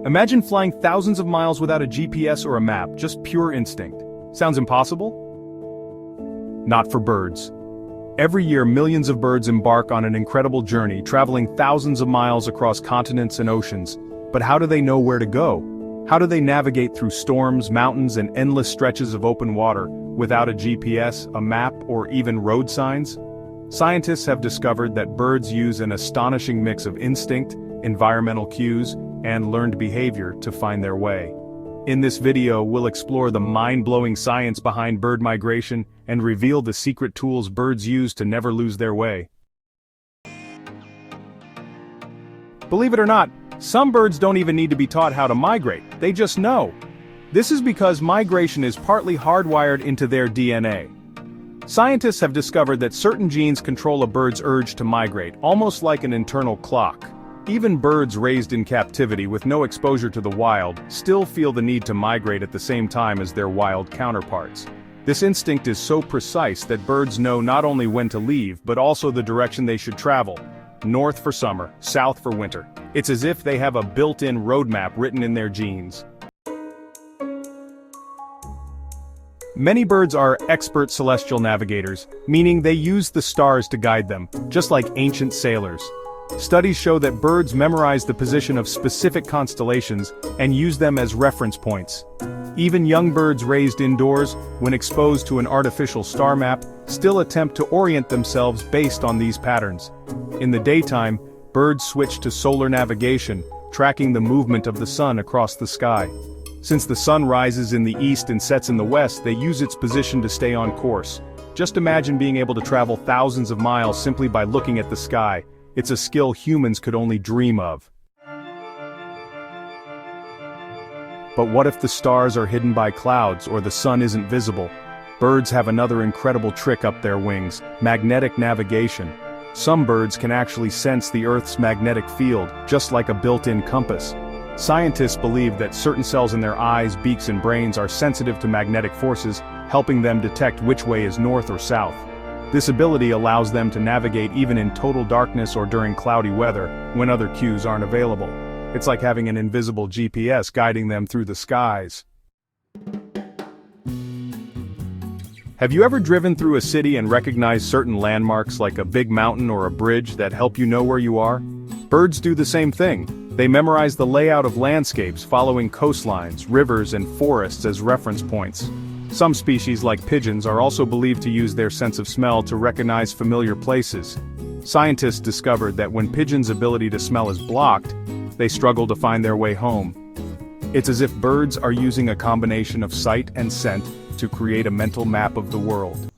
Imagine flying thousands of miles without a GPS or a map, just pure instinct. Sounds impossible? Not for birds. Every year millions of birds embark on an incredible journey, traveling thousands of miles across continents and oceans. But how do they know where to go? How do they navigate through storms, mountains, and endless stretches of open water, without a GPS, a map, or even road signs? Scientists have discovered that birds use an astonishing mix of instinct, environmental cues, and learned behavior to find their way. In this video, we'll explore the mind-blowing science behind bird migration and reveal the secret tools birds use to never lose their way. Believe it or not, some birds don't even need to be taught how to migrate, they just know. This is because migration is partly hardwired into their DNA. Scientists have discovered that certain genes control a bird's urge to migrate, almost like an internal clock. Even birds raised in captivity with no exposure to the wild still feel the need to migrate at the same time as their wild counterparts. This instinct is so precise that birds know not only when to leave but also the direction they should travel. North for summer, south for winter. It's as if they have a built-in roadmap written in their genes. Many birds are expert celestial navigators, meaning they use the stars to guide them, just like ancient sailors. Studies show that birds memorize the position of specific constellations and use them as reference points. Even young birds raised indoors, when exposed to an artificial star map, still attempt to orient themselves based on these patterns. In the daytime, birds switch to solar navigation, tracking the movement of the sun across the sky. Since the sun rises in the east and sets in the west, they use its position to stay on course. Just imagine being able to travel thousands of miles simply by looking at the sky. It's a skill humans could only dream of. But what if the stars are hidden by clouds or the sun isn't visible? Birds have another incredible trick up their wings: magnetic navigation. Some birds can actually sense the Earth's magnetic field, just like a built-in compass. Scientists believe that certain cells in their eyes, beaks, and brains are sensitive to magnetic forces, helping them detect which way is north or south. This ability allows them to navigate even in total darkness or during cloudy weather, when other cues aren't available. It's like having an invisible GPS guiding them through the skies. Have you ever driven through a city and recognized certain landmarks like a big mountain or a bridge that help you know where you are? Birds do the same thing. They memorize the layout of landscapes, following coastlines, rivers, and forests as reference points. Some species, like pigeons, are also believed to use their sense of smell to recognize familiar places. Scientists discovered that when pigeons' ability to smell is blocked, they struggle to find their way home. It's as if birds are using a combination of sight and scent to create a mental map of the world.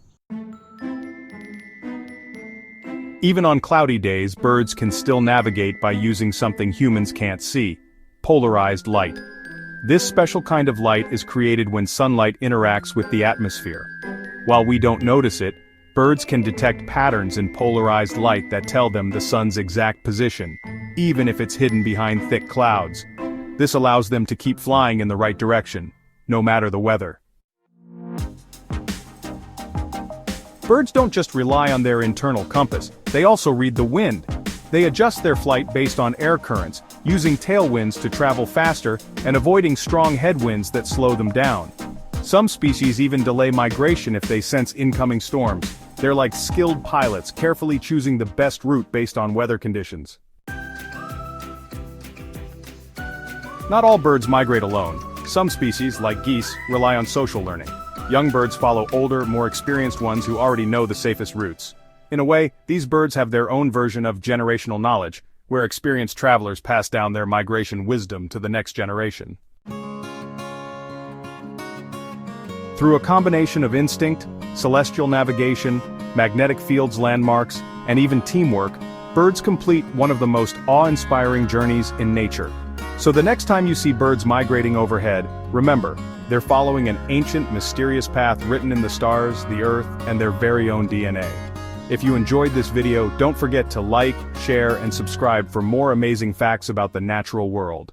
Even on cloudy days, birds can still navigate by using something humans can't see: polarized light. This special kind of light is created when sunlight interacts with the atmosphere. While we don't notice it, birds can detect patterns in polarized light that tell them the sun's exact position, even if it's hidden behind thick clouds. This allows them to keep flying in the right direction, no matter the weather. Birds don't just rely on their internal compass, they also read the wind. They adjust their flight based on air currents, using tailwinds to travel faster and avoiding strong headwinds that slow them down. Some species even delay migration if they sense incoming storms. They're like skilled pilots, carefully choosing the best route based on weather conditions. Not all birds migrate alone. Some species, like geese, rely on social learning. Young birds follow older, more experienced ones who already know the safest routes. In a way, these birds have their own version of generational knowledge, where experienced travelers pass down their migration wisdom to the next generation. Through a combination of instinct, celestial navigation, magnetic fields, landmarks, and even teamwork, birds complete one of the most awe-inspiring journeys in nature. So the next time you see birds migrating overhead, remember, they're following an ancient, mysterious path written in the stars, the earth, and their very own DNA. If you enjoyed this video, don't forget to like, share, and subscribe for more amazing facts about the natural world.